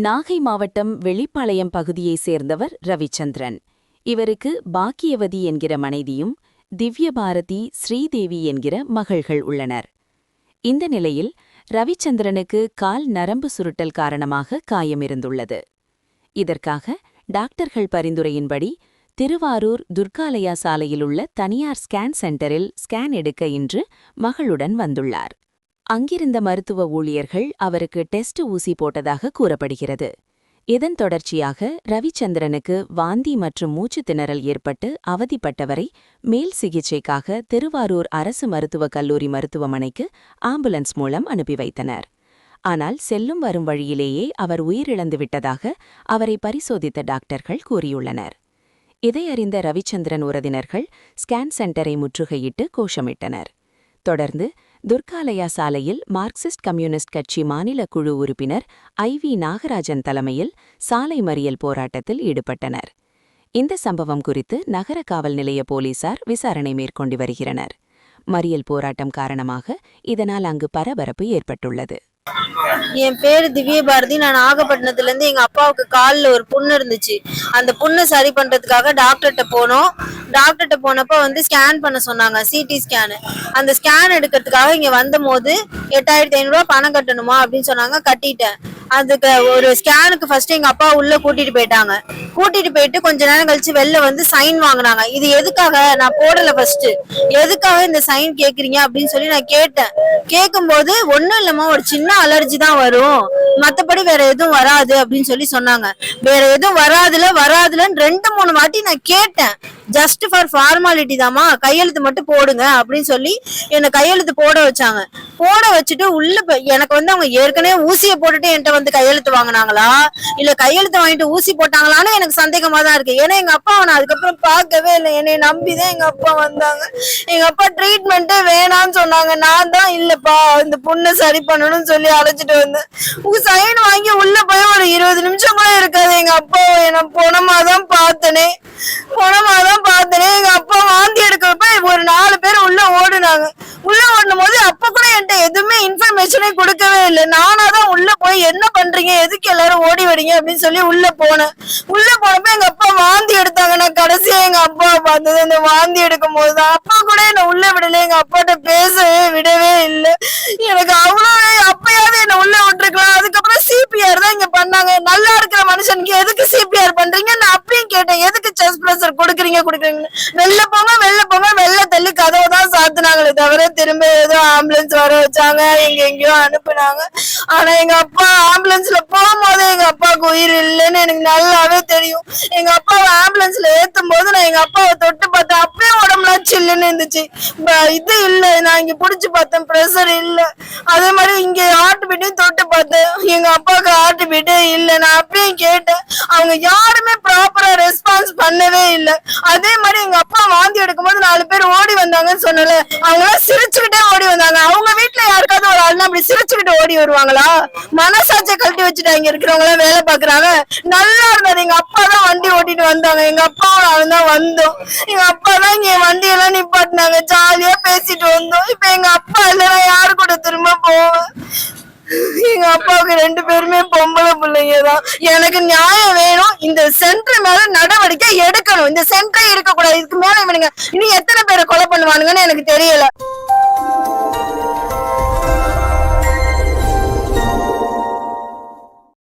நாகை மாவட்டம் வெளிப்பாளையம் பகுதியைச் சேர்ந்தவர் ரவிச்சந்திரன். இவருக்கு பாக்கியவதி என்கிற மனைவியும் திவ்யபாரதி, ஸ்ரீதேவி என்கிற மகள்கள் உள்ளனர். இந்த நிலையில் ரவிச்சந்திரனுக்கு கால் நரம்பு சுருட்டல் காரணமாக காயம் இருந்துள்ளது. இதற்காக டாக்டர்கள் பரிந்துரையின்படி திருவாரூர் துர்காலயா சாலையிலுள்ள தனியார் ஸ்கேன் சென்டரில் ஸ்கேன் எடுக்க இன்று மகளுடன் வந்துள்ளார். அங்கிருந்த மருத்துவ ஊழியர்கள் அவருக்கு டெஸ்ட் ஊசி போட்டதாக கூறப்படுகிறது. இதன் தொடர்ச்சியாக ரவிச்சந்திரனுக்கு வாந்தி மற்றும் மூச்சுத் திணறல் ஏற்பட்டு அவதிப்பட்டவரை மேல் சிகிச்சைக்காக திருவாரூர் அரசு மருத்துவக் கல்லூரி மருத்துவமனைக்கு ஆம்புலன்ஸ் மூலம் அனுப்பி வைத்தனர். ஆனால் செல்லும் வரும் வழியிலேயே அவர் உயிரிழந்து விட்டதாக அவரை பரிசோதித்த டாக்டர்கள் கூறியுள்ளனர். இதை அறிந்த ரவிச்சந்திரன் உறவினர்கள் ஸ்கேன் சென்டரை முற்றுகையிட்டு கோஷமிட்டனர். தொடர்ந்து துர்காலயா சாலையில் மார்க்சிஸ்ட் கம்யூனிஸ்ட் கட்சி மாநில குழு உறுப்பினர் IV நாகராஜன் தலைமையில் சாலை மறியல் போராட்டத்தில் ஈடுபட்டனர். இந்த சம்பவம் குறித்து நகர காவல் நிலைய போலீசார் விசாரணை மேற்கொண்டு வருகின்றனர். மறியல் போராட்டம் காரணமாக இதனால் அங்கு பரபரப்பு ஏற்பட்டுள்ளது. என் பேரு திவ்யபாரதி. நான் நாகப்பட்டினத்துல இருந்து எங்க அப்பாவுக்கு காலில் ஒரு புண்ணு இருந்துச்சு. அந்த புண்ணை சரி பண்றதுக்காக டாக்டர்கிட்ட போனோம். டாக்டர்கிட்ட போனப்ப ஸ்கேன் பண்ண சொன்னாங்க, சிடி ஸ்கேனு. அந்த ஸ்கேன் எடுக்கிறதுக்காக இங்க வந்த போது 8500 பணம் கட்டணுமா அப்படின்னு சொன்னாங்க. கட்டிட்டேன். அதுக்கு ஒரு ஸ்கேனுக்கு ஃபர்ஸ்ட் எங்க அப்பா உள்ள கூட்டிட்டு போயிட்டாங்க. கூட்டிட்டு போயிட்டு கொஞ்ச நேரம் கழிச்சு வெளில சைன் வாங்கினாங்க. இது எதுக்காக நான் போடல, ஃபர்ஸ்ட் எதுக்காக இந்த சைன் கேக்குறீங்க அப்படின்னு சொல்லி நான் கேட்டேன். கேட்கும்போது ஒண்ணும் இல்லம்மா, ஒரு சின்ன அலர்ஜி தான் வரும், மத்தபடி வேற எதுவும் வராது அப்படின்னு சொல்லி சொன்னாங்க. வேற எதுவும் வராதுலன்னு 2-3 வாட்டி நான் கேட்டேன். ஜஸ்ட் ஃபார் ஃபார்மாலிட்டி தாமா, கையெழுத்து மட்டும் போடுங்க அப்படின்னு சொல்லி என்னை கையெழுத்து போட வச்சாங்க. போட வச்சுட்டு உள்ள எனக்கு அவங்க ஏற்கனவே ஊசியை போட்டுட்டு என்கிட்ட கையெழுத்து வாங்கினாங்களா இல்ல கையெழுத்து வாங்கிட்டு ஊசி போட்டாங்களான்னு எனக்கு சந்தேகமா தான் இருக்கு. ஏன்னா எங்க அப்பா நான் அதுக்கப்புறம் பார்க்கவே இல்லை. என்னை நம்பிதான் எங்க அப்பா வந்தாங்க. எங்க அப்பா ட்ரீட்மெண்ட்டே வேணான்னு சொன்னாங்க. நான் தான் இல்லப்பா இந்த புண்ணை சரி பண்ணணும்னு சொல்லி அழைச்சிட்டு வந்தேன். உங்க சைன் வாங்கி உள்ள போய் ஒரு 20 நிமிஷம் கூட இருக்காது. எங்க அப்பா நான் பொணமாதான் பார்த்தனே. எங்க அப்பா வாந்தி எடுக்கிறப்ப ஒரு 4 பேர் உள்ள ஓடுனாங்க. உள்ள ஓடும் போது அப்ப கூட என்கிட்ட எதுவுமே இன்ஃபர்மேஷனே கொடுக்கவே இல்லை. நானாதான் உள்ள போய் என்ன பண்றீங்க, எதுக்கு எல்லாரும் ஓடி வரீங்க அப்படின்னு சொல்லி உள்ள போனேன். உள்ள போனப்ப எங்க அப்பா வாந்தி எடுத்தாங்க. நான் கடைசியா எங்க அப்பா பார்த்தது அந்த வாந்தி எடுக்கும் போதுதான். அப்பா கூட என்ன உள்ள விடல, எங்க அப்பாட்ட பேசவே விடவே இல்லை. எனக்கு அவ்வளவு அப்பயாவது என்ன உள்ள விட்டுருக்கலாம். அதுக்கப்புறம் CPR தான் இங்க பண்ணாங்க. நல்லா இருக்கிற மனுஷனுக்கு எதுக்கு CPR பண்றீங்க நான் அப்படியும் கேட்டேன். எதுக்கு செஸ்ட் பிரஷர் கொடுக்குறீங்க? வெளில போங்க வெளில தள்ளி கதவை தான் சாத்துனாங்களே தவிர திரும்ப ஏதோ ஆம்புலன்ஸ் வர வச்சாங்க, எங்கெங்கயோ அனுப்புனாங்க. ஆனா எங்க அப்பா ஆம்புலன்ஸ்ல போகும்போது எங்க அப்பாவுக்கு உயிர் இல்லைன்னு எனக்கு நல்லாவே தெரியும். எங்க அப்பாவை ஆம்புலன்ஸ்ல ஏத்தும் போது நான் எங்க அப்பாவை தொட்டு பார்த்தேன். அப்பயே உடம்புலாம் சில்லுன்னு இருந்துச்சு. இது இல்லை, நான் இங்க புடிச்சு பார்த்தேன், பிரஷர் இல்லை. அதே மாதிரி இங்க ஹார்ட் பீட்டையும் தொட்டு பார்த்தேன். எங்க அப்பாவுக்கு ஹார்ட் பீட்டே இல்லை. நான் அப்பயும் கேட்டேன். அவங்க யாருமே ப்ராப்பரா ரெஸ்பான்ஸ் பண்ணவே இல்லை. அதே மாதிரி எங்க அப்பா வாந்தி எடுக்கும் போது 4 பேர் ஓடி வந்தாங்கன்னு சொன்னல, அவங்க எல்லாம் சிரிச்சுக்கிட்டே ஓடி வந்தாங்க. அவங்க வீட்டுல யாருக்காவது ஒரு ஆள்னா அப்படி சிரிச்சுக்கிட்டு ஓடி வருவாங்களா? மனசாட்சியை கழட்டி வச்சுட்டு இங்க இருக்கிறவங்க எல்லாம் வேலை பாக்குறாங்க. நல்லா இருந்தது. எங்க அப்பா தான் வண்டி ஓட்டிட்டு வந்தாங்க. எங்க அப்பாவும் நானும் தான் வந்தோம். எங்க அப்பா தான் இங்க வண்டி எல்லாம் நிப்பாட்டினாங்க. ஜாலியா பேசிட்டு வந்தோம். இப்ப எங்க அப்பா இல்லைன்னா யாரு கூட திரும்ப போவேன்? எங்க அப்பாவுக்கு 2 பேருமே பொம்பளை பிள்ளைங்க தான். எனக்கு நியாயம் வேணும். இந்த சென்டர் மேல நடவடிக்கை எடுக்கணும். இந்த சென்டரே இருக்கக்கூடாது. இதுக்கு மேல இவனுங்க இனி எத்தனை பேரை கொலை பண்ணுவானுங்கன்னு எனக்கு தெரியல.